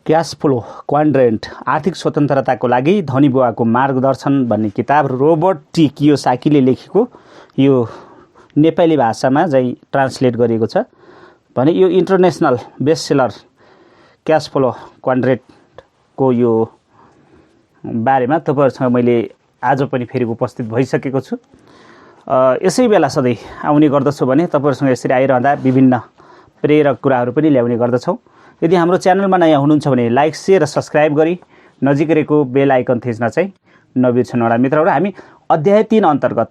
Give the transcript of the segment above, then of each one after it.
Cash flow quadrant आर्थिक स्वतन्त्रताको लागि धनी बुवाको मार्गदर्शन भन्ने किताब रोबर्ट टी कियोसाकीले लेखेको यो नेपाली भाषामा चाहिँ ट्रान्सलेट गरिएको छ भने यो इन्टरनेसनल बेस्टसेलर क्यास फ्लो क्वाड्रेन्टको यो बारेमा तपाईहरुसँग मैले आज पनि फेरि उपस्थित भइसकेको छु। यसै बेला सधैँ आउने गर्दछु भने तपाईहरुसँग यसरी आइरहँदा विभिन्न प्रेरक कुराहरू पनि ल्याउने गर्दछौँ। यदि हाम्रो च्यानलमा नयाँ हुनुहुन्छ भने लाइक शेयर र सब्स्क्राइब गरी नजिक रहेको बेल आइकन थिच्न चाहिँ नबिर्सनु होला मित्रहरू। हामी अध्याय 3 अन्तर्गत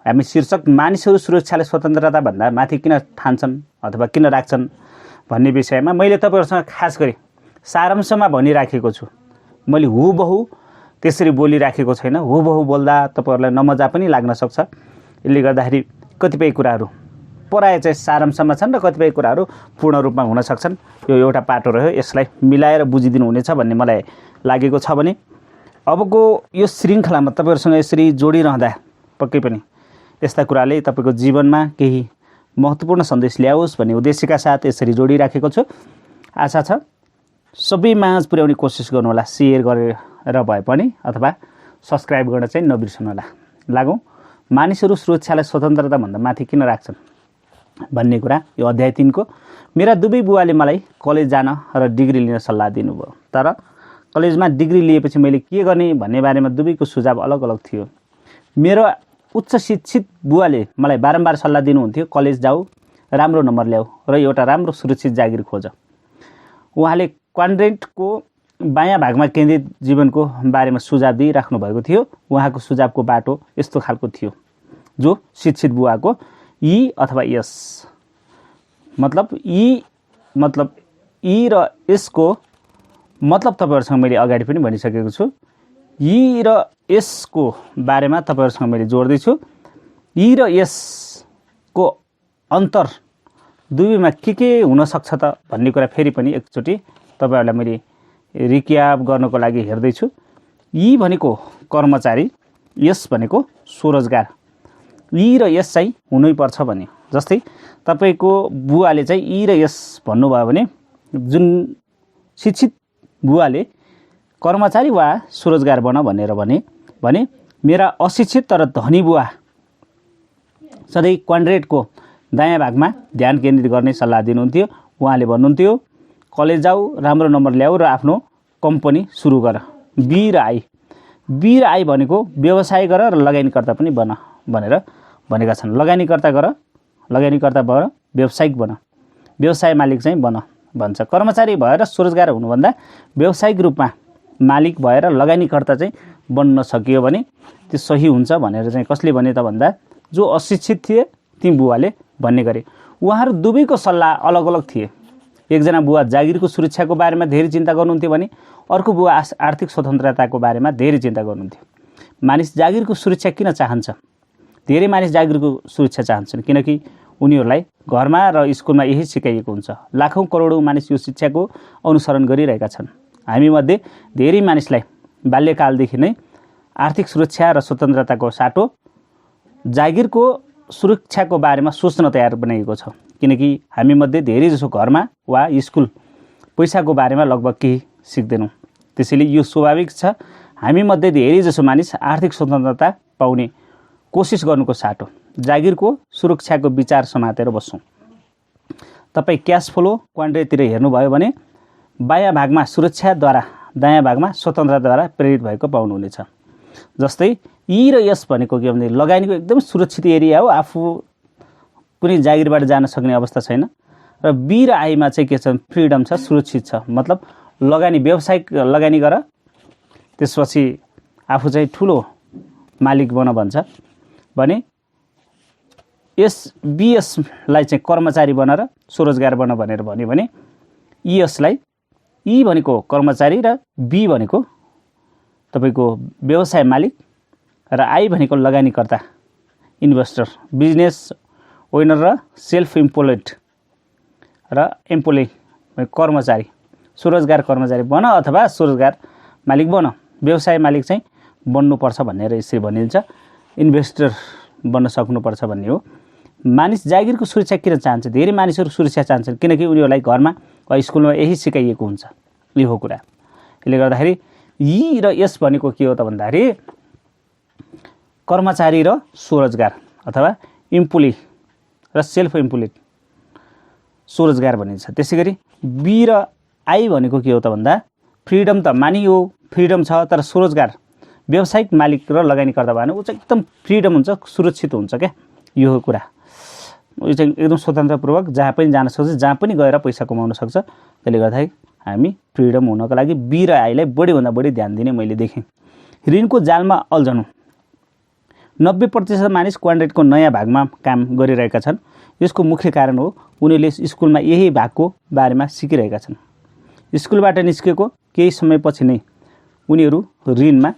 हामी शीर्षक मानिसहरू सुरक्षाले स्वतन्त्रता भन्दा माथि किन ठान्छन् अथवा किन राख्छन् भन्ने विषयमा मैले तपाईहरुसँग खास गरी सारांशमा भनिराखेको छु। मैले हुबहु त्यसरी बोलिराखेको छैन। हुबहु बोल्दा तपाईहरुलाई नमजा पनि लाग्न सक्छ। यसले गर्दाखेरि कतिपय कुराहरू प्राय चाहिँ सारांशमा छन् र कतिपय कुराहरू पूर्ण रूपमा हुन सक्छन्। यो एउटा पाटो रह्यो, यसलाई मिलाएर बुझिदिनु हुनेछ भन्ने मलाई लागेको छ भने अबको यो श्रृङ्खलामा तपाईहरुसँग यसरी जोडिरहँदा पक्कै पनि यस्ता कुराले तपाईको जीवनमा केही महत्त्वपूर्ण सन्देश ल्याओस् भन्ने उद्देश्यका साथ यसरी जोडिराखेको छु। आशा छ सबै माझ पुर्याउने कोसिस गर्नु होला, शेयर गरेर भए पनि अथवा सब्स्क्राइब गर्न चाहिँ नबिर्सनु होला। लागौँ मानिसहरू सुरक्षालाई स्वतन्त्रता भन्दा माथि किन राख्छन् भन्ने कुरा यो अध्याय 3 को। मेरा दुवै बुवाले मलाई कलेज जान र डिग्री लिन सल्लाह दिनुभयो, तर कलेजमा डिग्री लिएपछि मैले के गर्ने भन्ने बारेमा दुवैको सुझाव अलग अलग थियो। मेरो उच्च शिक्षित बुवाले मलाई बारम्बार सल्लाह दिनुहुन्थ्यो, कलेज जाऊ, राम्रो नम्बर ल्याऊ र एउटा राम्रो सुरक्षित जागिर खोज। उहाँले क्वाड्रेन्टको बायाँ भागमा केन्द्रित जीवनको बारेमा सुझाव दिइराख्नु भएको थियो। उहाँको सुझावको बाटो यस्तो खालको थियो, जो शिक्षित बुवाको ई अथवा यस मतलब ई र यसको मतलब तपाईहरुसँग मैले अगाडि पनि भनिसकेको छु। ई र यसको बारेमा तपाईहरुसँग मैले जोड्दै छु। ई र यसको अन्तर दुवैमा के हुन सक्छ त भन्ने कुरा फेरि पनि एकचोटि तपाईहरुलाई मैले रिक्याप गर्नको लागि हेर्दै छु। ई भनेको कर्मचारी, यस भनेको स्वरोजगार। ई र यस चाहिँ हुनै पर्छ भन्ने। जस्तै तपाईको बुवाले चाहिँ ई र यस भन्नुभयो भने जुन शिक्षित बुवाले कर्मचारी वा स्वरोजगार बन भनेर भने मेरा अशिक्षित तर धनी बुवा सधैँ क्वाड्रेन्टको दायाँ भागमा ध्यान केन्द्रित गर्ने सल्लाह दिनुहुन्थ्यो। उहाँले भन्नुहुन्थ्यो कलेज जाऊ, राम्रो नम्बर ल्याऊ र आफ्नो कम्पनी सुरु गर। बी र आई भनेको व्यवसाय गर र लगानीकर्ता पनि बन भनेर भनेका छन्। लगानीकर्ता भएर व्यावसायिक बन, व्यवसाय मालिक चाहिँ बन भन्छ। कर्मचारी भएर स्वरोजगार हुनुभन्दा व्यावसायिक रूपमा मालिक भएर लगानीकर्ता चाहिँ बन्न सकियो भने त्यो सही हुन्छ भनेर चाहिँ कसले भने त भन्दा जो अशिक्षित थिए ती बुवाले भन्ने गरे। उहाँहरू दुवैको सल्लाह अलग अलग थिए। एकजना बुवा जागिरको सुरक्षाको बारेमा धेरै चिन्ता गर्नुहुन्थ्यो भने अर्को बुवा आर्थिक स्वतन्त्रताको बारेमा धेरै चिन्ता गर्नुहुन्थ्यो। मानिस जागिरको सुरक्षा किन चाहन्छ? धेरै मानिस जागिरको सुरक्षा चाहन्छन् किनकि उनीहरूलाई घरमा र स्कुलमा यही सिकाइएको हुन्छ। लाखौं करोडौं मानिस यो शिक्षाको अनुसरण गरिरहेका छन्। हामीमध्ये धेरै मानिसलाई बाल्यकालदेखि नै आर्थिक सुरक्षा र स्वतन्त्रताको साटो जागिरको सुरक्षाको बारेमा सोच्न तयार बनाइएको छ। किनकि हामीमध्ये धेरैजसो घरमा वा स्कुल पैसाको बारेमा लगभग केही सिक्दैनौँ। त्यसैले यो स्वाभाविक छ हामीमध्ये धेरैजसो मानिस आर्थिक स्वतन्त्रता पाउने कोसिस गर्नुको साटो जागिरको सुरक्षाको विचार समातेर बस्छौँ। तपाईँ क्यास फ्लो क्वाड्रेन्टतिर हेर्नुभयो भने बायाँ भागमा सुरक्षाद्वारा, दायाँ भागमा स्वतन्त्रताद्वारा प्रेरित भएको पाउनुहुनेछ। जस्तै ई र यस भनेको के भने लगानीको एकदम सुरक्षित एरिया हो, आफू कुनै जागिरबाट जान सक्ने अवस्था छैन। र बी र आईमा चाहिँ के छ, फ्रिडम छ, सुरक्षित छ। मतलब लगानी, व्यावसायिक लगानी गर, त्यसपछि आफू चाहिँ ठुलो मालिक बन भन्छ भने बीएसलाई चाहिँ कर्मचारी बन र स्वरोजगार बन भनेर भन्यो भने ईएसलाई, ई भनेको कर्मचारी र बी भनेको तपाईको व्यवसाय मालिक र आई भनेको लगानीकर्ता, इन्भेस्टर, बिजनेस ओनर र सेल्फ इम्प्लोइड र एम्प्लोइ कर्मचारी, स्वरोजगार कर्मचारी बन अथवा स्वरोजगार मालिक बन, व्यवसाय मालिक चाहिँ बन्नुपर्छ भनेर यसरी भनिन्छ। इन्भेस्टर बन्न सक्नुपर्छ भन्ने हो। मानिस जागिरको सुरक्षा किन चाहन्छ? धेरै मानिसहरू सुरक्षा चाहन्छन् किनकि उनीहरूलाई घरमा वा स्कुलमा यही सिकाइएको हुन्छ। यो हो कुरा। यसले गर्दाखेरि यी र यस भनेको के हो त भन्दाखेरि कर्मचारी र स्वरोजगार अथवा इम्प्लोइ र सेल्फ इम्प्लोइड स्वरोजगार भनिन्छ। त्यसैगरी बी र आई भनेको के हो त भन्दा फ्रिडम त मानियो फ्रिडम छ, तर स्वरोजगार व्यावसायिक मालिक र लगानीकर्ता भने ऊ चाहिँ एकदम फ्रिडम हुन्छ, सुरक्षित हुन्छ क्या। यो हो कुरा। ऊ चाहिँ एकदम स्वतन्त्रपूर्वक जहाँ पनि जान सक्छ, जहाँ पनि गएर पैसा कमाउन सक्छ। त्यसले गर्दाखेरि हामी फ्रिडम हुनको लागि बी र आईलाई बढीभन्दा बढी ध्यान दिने मैले देखेँ। ऋणको जालमा अल्झनु 90% मानिस क्वाड्रेन्टको नयाँ भागमा काम गरिरहेका छन्। यसको मुख्य कारण हो उनीहरूले स्कुलमा यही भागको बारेमा सिकिरहेका छन्। स्कुलबाट निस्केको केही समयपछि नै उनीहरू ऋणमा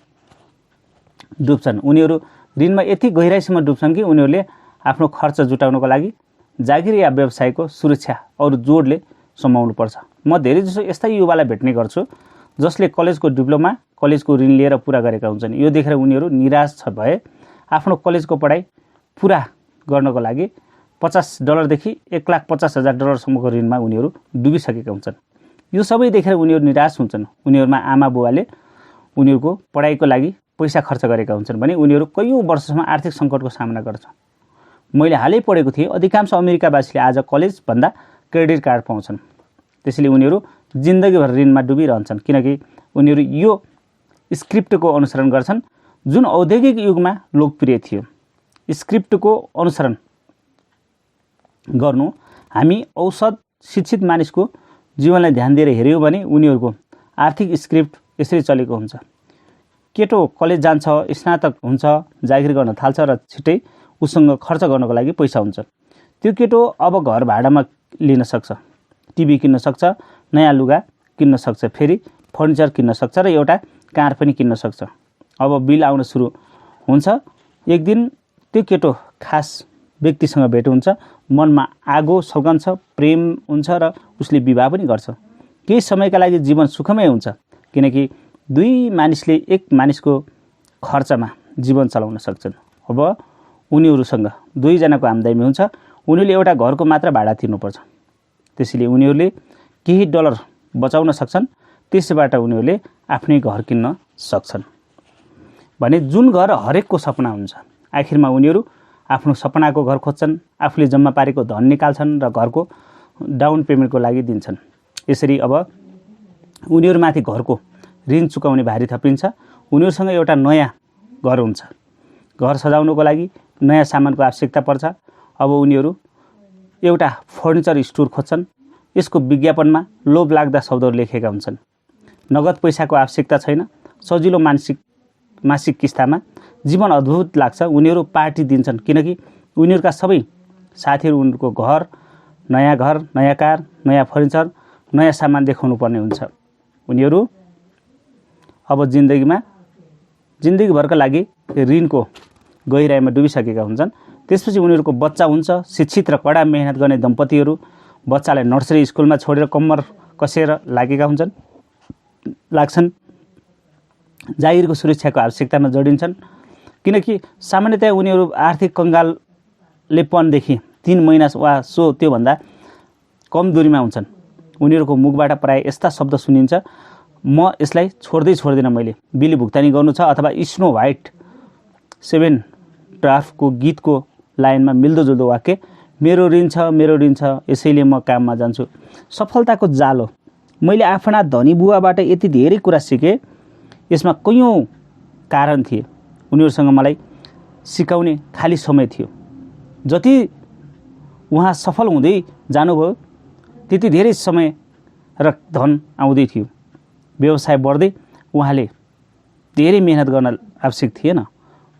डुब्छन्। उनीहरू ऋणमा यति गहिराइसम्म डुब्छन् कि उनीहरूले आफ्नो खर्च जुटाउनको लागि जागिर या व्यवसायको सुरक्षा अरू जोडले समाउनुपर्छ। म धेरैजसो यस्तै युवालाई भेट्ने गर्छु जसले कलेजको डिप्लोमा, कलेजको ऋण लिएर पुरा गरेका हुन्छन्। यो देखेर उनीहरू निराश भए आफ्नो कलेजको पढाइ पुरा गर्नको लागि $50 $1,50,000 ऋणमा उनीहरू डुबिसकेका हुन्छन्। यो सबै देखेर उनीहरू निराश हुन्छन्। उनीहरूमा आमा बुवाले उनीहरूको पढाइको लागि पैसा खर्च गरेका हुन्छन् भने उनीहरू कैयौँ वर्षसम्म आर्थिक सङ्कटको सामना गर्छ। मैले हालै पढेको थिएँ अधिकांश अमेरिकावासीले आज कलेजभन्दा क्रेडिट कार्ड पाउँछन्। त्यसैले उनीहरू जिन्दगीभर ऋणमा डुबिरहन्छन् किनकि उनीहरू यो स्क्रिप्टको अनुसरण गर्छन् जुन औद्योगिक युगमा लोकप्रिय थियो। स्क्रिप्टको अनुसरण गर्नु हामी औसत शिक्षित मानिसको जीवनलाई ध्यान दिएर हेऱ्यौँ भने उनीहरूको आर्थिक स्क्रिप्ट यसरी चलेको हुन्छ। केटो कलेज जान्छ, स्नातक हुन्छ, जागिर गर्न थाल्छ र छिट्टै उसँग खर्च गर्नको लागि पैसा हुन्छ। त्यो केटो अब घर भाडामा लिन सक्छ, टिभी किन्न सक्छ, नयाँ लुगा किन्न सक्छ, फेरि फर्निचर किन्न सक्छ र एउटा कार पनि किन्न सक्छ। अब बिल आउन सुरु हुन्छ। एक दिन त्यो केटो खास व्यक्तिसँग भेट हुन्छ, मनमा आगो सल्कन्छ, प्रेम हुन्छ र उसले विवाह पनि गर्छ। केही समयका लागि जीवन सुखमय हुन्छ किनकि दुई मानिसले एक मानिसको खर्चमा जीवन चलाउन सक्छन्। अब उनीहरूसँग दुईजनाको आम्दानी हुन्छ। उनीहरूले एउटा घरको मात्र भाडा तिर्नुपर्छ। त्यसैले उनीहरूले केही डलर बचाउन सक्छन्। त्यसबाट उनीहरूले आफ्नै घर किन्न सक्छन्। भने जुन घर हरेकको सपना हुन्छ, आखिरमा उनीहरू आफ्नो सपनाको घर खोज्छन्, आफूले जम्मा पारेको धन निकाल्छन् र घरको डाउन पेमेन्टको लागि दिन्छन्। यसरी अब उनीहरूमाथि घरको ऋण चुकाउने भारी थपिन्छ। उनीहरूसँग एउटा नयाँ घर हुन्छ। घर सजाउनको लागि नयाँ सामानको आवश्यकता पर्छ। अब उनीहरू एउटा फर्निचर स्टोर खोज्छन्। यसको विज्ञापनमा लोभ लाग्दा शब्दहरू लेखेका हुन्छन्। नगद पैसाको आवश्यकता छैन। सजिलो मासिक किस्तामा जीवन अद्भुत लाग्छ। उनीहरू पार्टी दिन्छन् किनकि उनीहरूका सबै साथीहरू उनीहरूको घर, नयाँ कार, नयाँ फर्निचर, नयाँ सामान देखाउनु पर्ने हुन्छ। उनीहरू अब जिन्दगीभरका लागि ऋणको गहिराइमा डुबिसकेका हुन्छन्। त्यसपछि उनीहरूको बच्चा हुन्छ। शिक्षित र कडा मेहनत गर्ने दम्पतिहरू बच्चालाई नर्सरी स्कुलमा छोडेर कम्मर कसेर लाग्छन्। जागिरको सुरक्षाको आवश्यकतामा जोडिन्छन् किनकि सामान्यतया उनीहरू आर्थिक कङ्गालेपनदेखि 3 महिना वा त्योभन्दा कम दूरीमा हुन्छन्। उनीहरूको मुखबाट प्रायः यस्ता शब्द सुनिन्छ, म यसलाई छोड्दिनँ, मैले बिल भुक्तानी गर्नु छ, अथवा स्नो व्हाइट 7 ड्राफ्टको गीतको लाइनमा मिल्दोजुल्दो वाक्य, मेरो ऋण छ यसैले म काममा जान्छु। सफलताको जाल हो। मैले आफ्ना धनी बुवाबाट यति धेरै कुरा सिकेँ। यसमा कैयौँ कारण थिए। उनीहरूसँग मलाई सिकाउने खाली समय थियो। जति उहाँ सफल हुँदै जानुभयो त्यति धेरै समय र धन आउँदै थियो। व्यवसाय बढ्दै उहाँले धेरै मेहनत गर्न आवश्यक थिएन।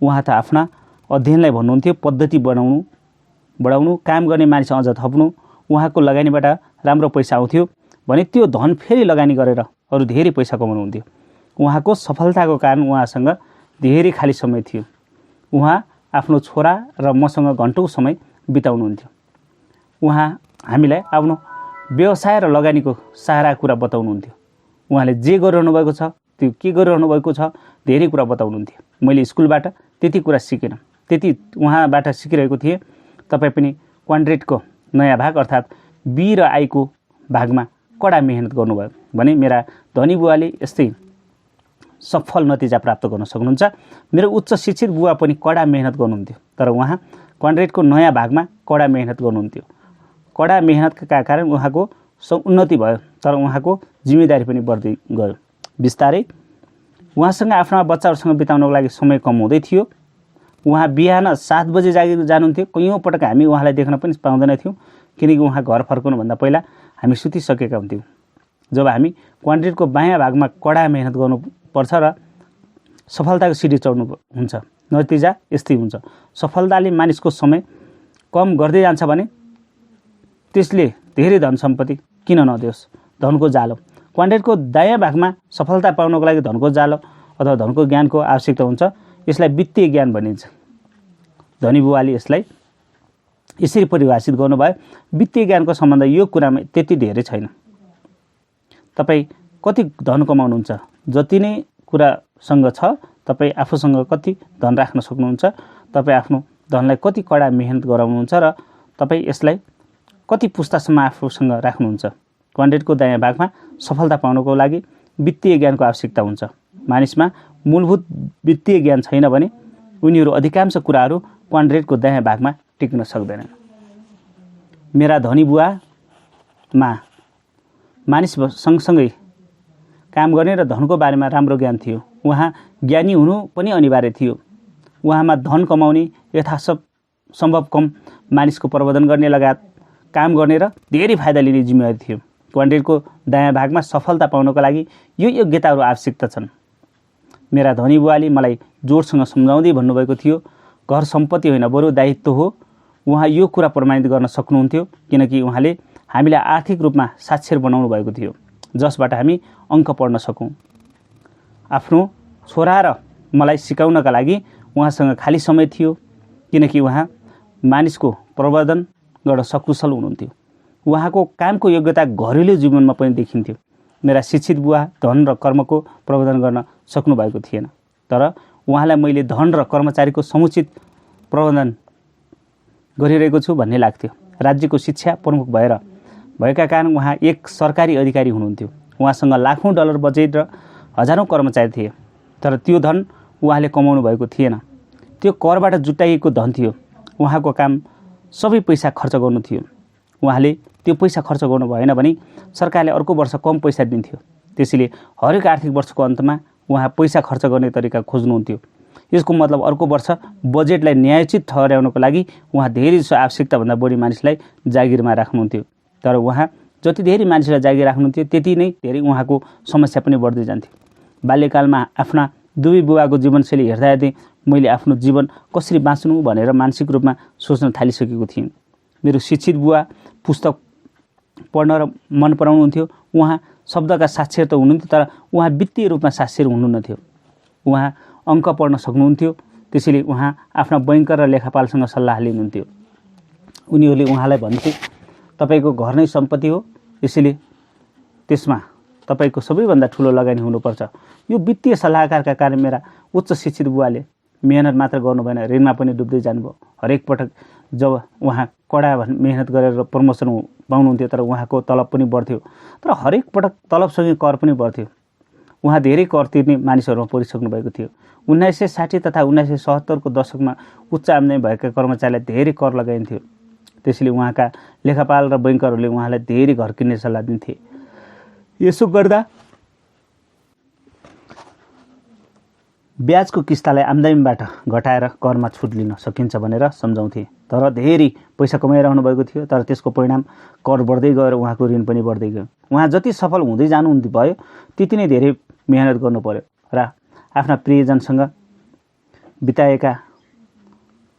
उहाँ त आफ्ना अध्ययनलाई भन्नुहुन्थ्यो पद्धति बढाउनु, काम गर्ने मानिस अझ थप्नु। उहाँको लगानीबाट राम्रो पैसा आउँथ्यो भने त्यो धन फेरि लगानी गरेर अरू धेरै पैसा कमाउनुहुन्थ्यो। उहाँको सफलताको कारण उहाँसँग धेरै खाली समय थियो। उहाँ आफ्नो छोरा र मसँग घन्टौँ समय बिताउनुहुन्थ्यो। उहाँ हामीलाई आफ्नो व्यवसाय र लगानीको सारा कुरा बताउनुहुन्थ्यो। उहाँले जे गरिरहनु भएको छ, त्यो के गरिरहनु भएको छ, धेरै कुरा बताउनुहुन्थ्यो। मैले स्कुलबाट त्यति कुरा सिकेन, त्यति उहाँबाट सिकिरहेको थिएँ। तपाईँ पनि क्वाड्रेन्टको नयाँ भाग अर्थात् बी र आईको भागमा कडा मेहनत गर्नुभयो। भने मेरा धनी बुवाले यस्तै सफल नतिजा प्राप्त गर्न सक्नुहुन्छ। मेरो उच्च शिक्षित बुवा पनि कडा मेहनत गर्नुहुन्थ्यो, तर उहाँ कन्ड्रेडको नयाँ भागमा कडा मेहनत गर्नुहुन्थ्यो। कडा मेहनतका कारण उहाँको उन्नति भयो, तर उहाँको जिम्मेदारी पनि बढ्दै गयो। बिस्तारै उहाँसँग आफ्ना बच्चाहरूसँग बिताउनको लागि समय कम हुँदै थियो। उहाँ बिहान 7 बजे जागिर जानुहुन्थ्यो। कैयौँ पटक हामी उहाँलाई देख्न पनि पाउँदैन थियौँ, किनकि उहाँ घर फर्कनुभन्दा पहिला हामी सुतिसकेका हुन्थ्यौँ। जब हामी क्वाड्रेटको बायाँ भागमा कडा मेहनत गर्नुपर्छ र सफलताको सिडी चढ्नु हुन्छ, नतिजा यस्तै हुन्छ। सफलताले मानिसको समय कम गर्दै जान्छ भने त्यसले धेरै धन सम्पत्ति किन नदियोस्। धनको जालो। क्वाड्रेटको दायाँ भागमा सफलता पाउनको लागि धनको जालो अथवा धनको ज्ञानको आवश्यकता हुन्छ। यसलाई वित्तीय ज्ञान भनिन्छ। धनी बुवाले यसलाई यसरी परिभाषित गर्नुभयो। वित्तीय ज्ञानको सम्बन्ध यो कुरामा त्यति धेरै छैन। तपाईँ कति धन कमाउनुहुन्छ, जति नै कुरासँग छ तपाईँ आफूसँग कति धन राख्न सक्नुहुन्छ, तपाईँ आफ्नो धनलाई कति कडा मेहनत गराउनुहुन्छ र तपाईँ यसलाई कति पुस्तासम्म आफूसँग राख्नुहुन्छ। क्वाड्रेटको दायाँ भागमा सफलता पाउनको लागि वित्तीय ज्ञानको आवश्यकता हुन्छ। मानिसमा मूलभूत वित्तीय ज्ञान छैन भने उनीहरू अधिकांश कुराहरू क्वाड्रेटको दायाँ भागमा टिक्न सक्दैनन्। मेरा धनी बुवामा मानिस सँगसँगै काम गर्ने र धनको बारेमा राम्रो ज्ञान थियो। उहाँ ज्ञानी हुनु पनि अनिवार्य थियो। उहाँमा धन कमाउने, यथासम्भव कम मानिसको प्रबन्धन गर्ने लगायत काम गर्ने र धेरै फाइदा लिने जिम्मेवारी थियो। क्वाड्रेटको दायाँ भागमा सफलता पाउनको लागि यो योग्यताहरू आवश्यकता छन्। मेरा धनी बुवाले मलाई जोडसँग सम्झाउँदै भन्नुभएको थियो, घर सम्पत्ति होइन बरु दायित्व हो। उहाँ यो कुरा प्रमाणित गर्न सक्नुहुन्थ्यो किनकि उहाँले हामीलाई आर्थिक रूपमा साक्षर बनाउनु भएको थियो, जसबाट हामी अङ्क पढ्न सकौँ। आफ्नो छोरा र मलाई सिकाउनका लागि उहाँसँग खाली समय थियो, किनकि उहाँ मानिसको प्रबन्धन गर्न सकुशल हुनुहुन्थ्यो। उहाँको कामको योग्यता घरेलु जीवनमा पनि देखिन्थ्यो। मेरा शिक्षित बुवा धन र कर्मको प्रबन्धन गर्न सक्नुभएको थिएन, तर उहाँलाई मैले धन र कर्मचारीको समुचित प्रबन्धन गरिरहेको छु भन्ने लाग्थ्यो। राज्यको शिक्षा प्रमुख भएका कारण उहाँ एक सरकारी अधिकारी हुनुहुन्थ्यो। उहाँसँग लाखौँ डलर बजेट र हजारौँ कर्मचारी थिए, तर त्यो धन उहाँले कमाउनु भएको थिएन। त्यो करबाट जुटाइएको धन थियो। उहाँको काम सबै पैसा खर्च गर्नु थियो। उहाँले त्यो पैसा खर्च गर्नु भएन भने सरकारले अर्को वर्ष कम पैसा दिन्थ्यो। त्यसैले हरेक आर्थिक वर्षको अन्तमा उहाँ पैसा खर्च गर्ने तरिका खोज्नुहुन्थ्यो। यसको मतलब अर्को वर्ष बजेटलाई न्यायोचित ठहर्याउनको लागि उहाँ धेरै जसो आवश्यकताभन्दा बढी मानिसलाई जागिरमा राख्नुहुन्थ्यो। तर उहाँ जति धेरै मानिसलाई जागिर राख्नुहुन्थ्यो त्यति नै धेरै उहाँको समस्या पनि बढ्दै जान्थ्यो। बाल्यकालमा आफ्ना दुवै बुबाको जीवनशैली हेर्दा मैले आफ्नो जीवन कसरी बाँच्नु भनेर मानसिक रूपमा सोच्न थालिसकेको थिएँ। मेरो शिक्षित बुवा पुस्तक पढ्न र मन पराउनुहुन्थ्यो। उहाँ शब्दका साक्षर त हुनुहुन्थ्यो, तर उहाँ वित्तीय रूपमा साक्षर हुनुहुन्थ्यो। उहाँ अङ्क पढ्न सक्नुहुन्थ्यो, त्यसैले उहाँ आफ्ना बैङ्कर र लेखापालसँग सल्लाह लिनुहुन्थ्यो। उनीहरूले उहाँलाई भन्थे, तपाईँको घर नै सम्पत्ति हो, यसैले त्यसमा तपाईँको सबैभन्दा ठुलो लगानी हुनुपर्छ। यो वित्तीय सल्लाहकारका कारण मेरा उच्च शिक्षित बुवाले मेहनत मात्र गर्नु भएन, ऋणमा पनि डुब्दै जानुभयो। हरेक पटक जब उहाँ कडा मेहनत गरेर प्रमोसन पाउनुहुन्थ्यो, तर उहाँको तलब पनि बढ्थ्यो, तर हरेक पटक तलबसँगै कर पनि बढ्थ्यो। उहाँ धेरै कर तिर्ने मानिसहरूमा परिसक्नु भएको थियो। 1960 तथा 1970 को दशकमा उच्च आम्दानी भएका कर्मचारीलाई धेरै कर लगाइन्थ्यो। त्यसैले उहाँका लेखापाल र बैङ्करहरूले उहाँलाई धेरै घर किन्ने सल्लाह दिन्थे। यसो गर्दा ब्याजको किस्तालाई आम्दानीबाट घटाएर करमा छुट लिन सकिन्छ भनेर सम्झाउँथे। तर धेरै पैसा कमाइरहनु भएको थियो, तर त्यसको परिणाम कर बढ्दै गएर उहाँको ऋण पनि बढ्दै गयो। उहाँ जति सफल हुँदै जानु भयो त्यति नै धेरै मेहनत गर्नु पर्यो र आफ्ना प्रियजनसँग बिताएका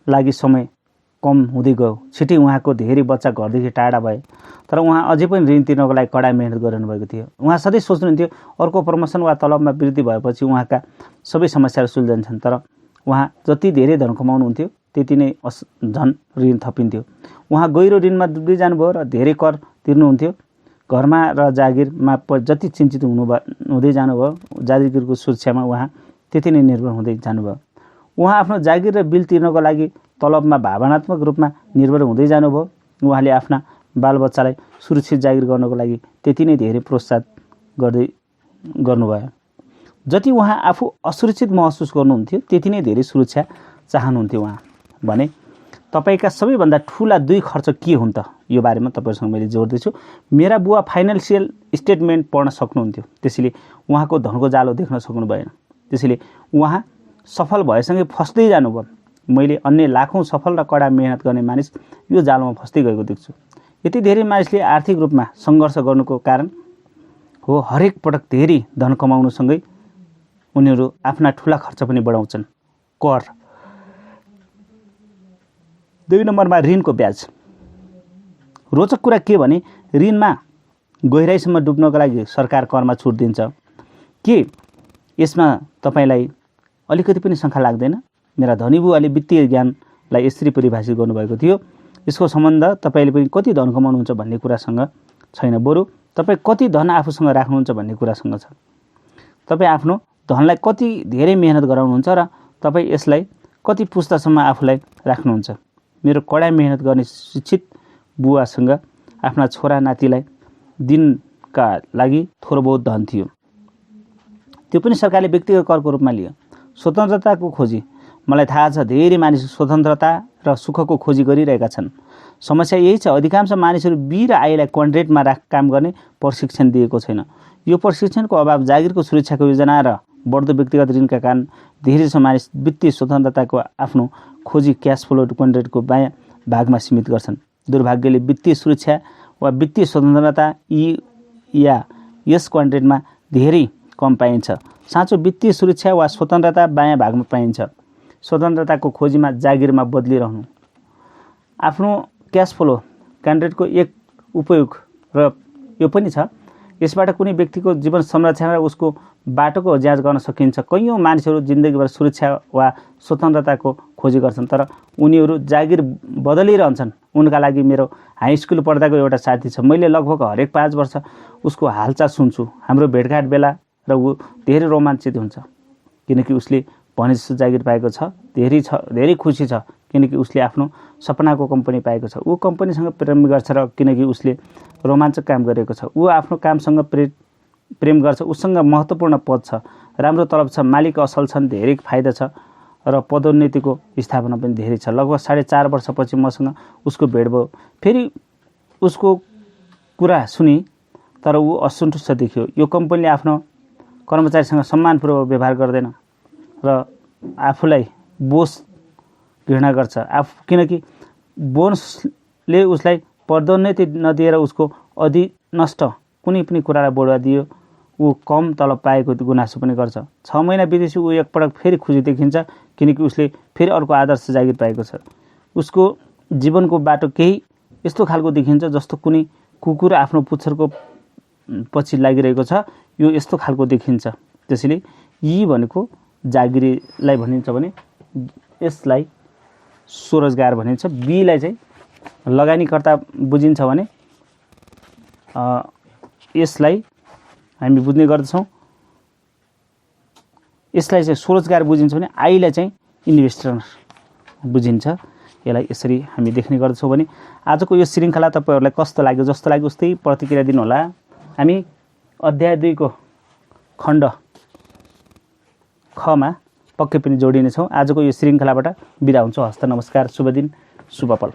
लागि समय कम हुँदै गयो। छिटै उहाँको धेरै बच्चा घरदेखि टाढा भए, तर उहाँ अझै पनि ऋण तिर्नको लागि कडा मेहनत गरिरहनु भएको थियो। उहाँ सधैँ सोच्नुहुन्थ्यो अर्को प्रमोसन वा तलबमा वृद्धि भएपछि उहाँका सबै समस्याहरू सुल्झन्छन्, तर उहाँ जति धेरै धन कमाउनुहुन्थ्यो त्यति नै झन् ऋण थपिन्थ्यो। उहाँ गहिरो ऋणमा डुब्दै जानुभयो र धेरै कर तिर्नुहुन्थ्यो। घरमा र जागिरमा जति चिन्तित हुँदै जानुभयो, जागिरको सुरक्षामा उहाँ त्यति नै निर्भर हुँदै जानुभयो। उहाँ आफ्नो जागिर र बिल तिर्नको लागि तलबमा भावनात्मक रूपमा निर्भर हुँदै जानुभयो। उहाँले आफ्ना बालबच्चालाई सुरक्षित जागिर गर्नको लागि त्यति नै धेरै प्रोत्साहित गर्नुभयो। जति उहाँ आफू असुरक्षित महसुस गर्नुहुन्थ्यो त्यति नै धेरै सुरक्षा चाहनुहुन्थ्यो उहाँ भने तपाईका सबैभन्दा ठुला 2 खर्च के हुन् त यो बारेमा तपाईहरुसँग मैले जोड्दैछु। मेरा बुवा फाइनान्शियल स्टेटमेन्ट पढ्न सक्नुहुन्थ्यो, त्यसैले उहाँको धनको जालो देख्न सक्नु भएन। त्यसैले उहाँ सफल भएसँगै फस्दै जानुभयो। मैले अन्य लाखौं सफल र कडा मेहनत गर्ने मानिस यो जालोमा फस्दै गएको देख्छु। यति धेरै मानिसले आर्थिक रूपमा सङ्घर्ष गर्नुको कारण हो हरेक पटक धेरै धन कमाउनुसँगै उनीहरू आफ्ना ठुला खर्च पनि बढाउँछन्। कर। 2 नम्बरमा ऋणको ब्याज। रोचक कुरा के भने ऋणमा गहिराईसम्म डुब्नको लागि सरकार करमा छुट दिन्छ। के यसमा तपाईलाई अलिकति पनि शङ्का लाग्दैन? मेरा धनी बुवाले वित्तीय ज्ञानलाई यसरी परिभाषित गर्नुभएको थियो, यसको सम्बन्ध तपाईले पनि कति धन कमाउनुहुन्छ भन्ने कुरासँग छैन, बरु तपाई कति धन आफूसँग राख्नुहुन्छ भन्ने कुरासँग छ। तपाई आफ्नो धनलाई कति धेरै मेहनत गराउनुहुन्छ र तपाई यसलाई कति पुस्तासम्म आफूलाई राख्नुहुन्छ। मेरो कडा मेहनत गर्ने शिक्षित बुवासँग आफ्ना छोरा नातिलाई दिनका लागि थोरै बहुत धन थियो, त्यो पनि सरकारले व्यक्तिगत करको रूपमा लियो। स्वतन्त्रताको खोजी। मलाई थाहा छ धेरै मानिस स्वतन्त्रता र सुखको खोजी गरिरहेका छन्। समस्या यही छ, अधिकांश मानिसहरू बी र आईलाई कन्ट्र्याक्टमा काम गर्ने प्रशिक्षण दिएको छैन। यो प्रशिक्षणको अभाव, जागिरको सुरक्षाको योजना र बढ्दो व्यक्तिगत ऋणका कारण धेरैजसो मानिस वित्तीय स्वतन्त्रताको आफ्नो खोजी क्याश फ्लो कन्ट्र्याक्टको बायाँ भागमा सीमित गर्छन्। दुर्भाग्यले वित्तीय सुरक्षा वा वित्तीय स्वतन्त्रता या यस कन्ट्र्याक्टमा धेरै कम पाइन्छ। साँचो वित्तीय सुरक्षा वा स्वतन्त्रता बायाँ भागमा पाइन्छ। स्वतन्त्रताको खोजीमा जागिरमा बदलिरहनु। आफ्नो क्याश फ्लो कन्ट्र्याक्टको एक उपयोग र यो पनि छ, यसबाट कुनै व्यक्तिको जीवन संरक्षण र उसको बाटोको जाँच गर्न सकिन्छ। कयौं मानिसहरू जिन्दगीभर सुरक्षा वा स्वतन्त्रताको खोजी गर्छन्, तर उनीहरू जागिर बदलिरहन्छन्। उनका लागि मेरो हाई स्कुल पढ्दाको एउटा साथी छ। मैले लगभग हरेक 5 वर्ष उसको हालचाल सुन्छु। हाम्रो भेटघाट बेला र ऊ धेरै रोमाञ्चित हुन्छ किनकि उसले भने जस्तो जागिर पाएको छ। धेरै खुसी छ किनकि उसले आफ्नो सपनाको कम्पनी पाएको छ। ऊ कम्पनीसँग प्रेम गर्छ र किनकि उसले रोमाञ्चक काम गरेको छ। ऊ आफ्नो कामसँग प्रेम गर्छ। उसँग महत्त्वपूर्ण पद छ, राम्रो तलब छ, मालिक असल छन्, धेरै फाइदा छ र पदोन्नतिको स्थापना पनि धेरै छ। लगभग 4.5 वर्षपछि मसँग उसको भेट भयो। फेरि उसको कुरा सुनि तर ऊ असन्तुष्ट देखियो। यो कम्पनीले आफ्नो कर्मचारीसँग सम्मानपूर्वक व्यवहार गर्दैन र आफूलाई बोस घृणा गर्छ। किनकि बोसले उसलाई पदोन्नति नदिएर उसको अधीनस्थ कुनै पनि कुरालाई बढावा दियो। ऊ कम तलब पाएको गुनासो पनि गर्छ। 6 महिना बितेपछि ऊ एकपटक फेरि खुसी देखिन्छ किनकि उसले फेरि अर्को आदर्श जागिर पाएको छ। उसको जीवनको बाटो केही यस्तो खालको देखिन्छ जस्तो कुनै कुकुर आफ्नो पुच्छरको पछि लागिरहेको छ। यो यस्तो खालको देखिन्छ। त्यसैले यी भनेको जागिरीलाई भनिन्छ भने यसलाई स्वरोजगार भनिन्छ। बीलाई चाहिँ लगानीकर्ता बुझिन्छ भने यसलाई हामी बुझ्ने गर्दछौँ। यसलाई चाहिँ स्वरोजगार बुझिन्छ भने आईलाई चाहिँ इन्भेस्टर बुझिन्छ। यसलाई यसरी हामी देख्ने गर्दछौँ भने आजको यो श्रृङ्खला तपाईहरूलाई कस्तो लाग्यो? जस्तो लाग्यो उस्तै प्रतिक्रिया दिनुहोला। हामी अध्याय 2 को खण्ड खमा पक्कै पनि जोडिनेछौँ। आजको यो श्रृङ्खलाबाट बिदा हुन्छौँ। हस्त नमस्कार, शुभ दिन, शुभ पल।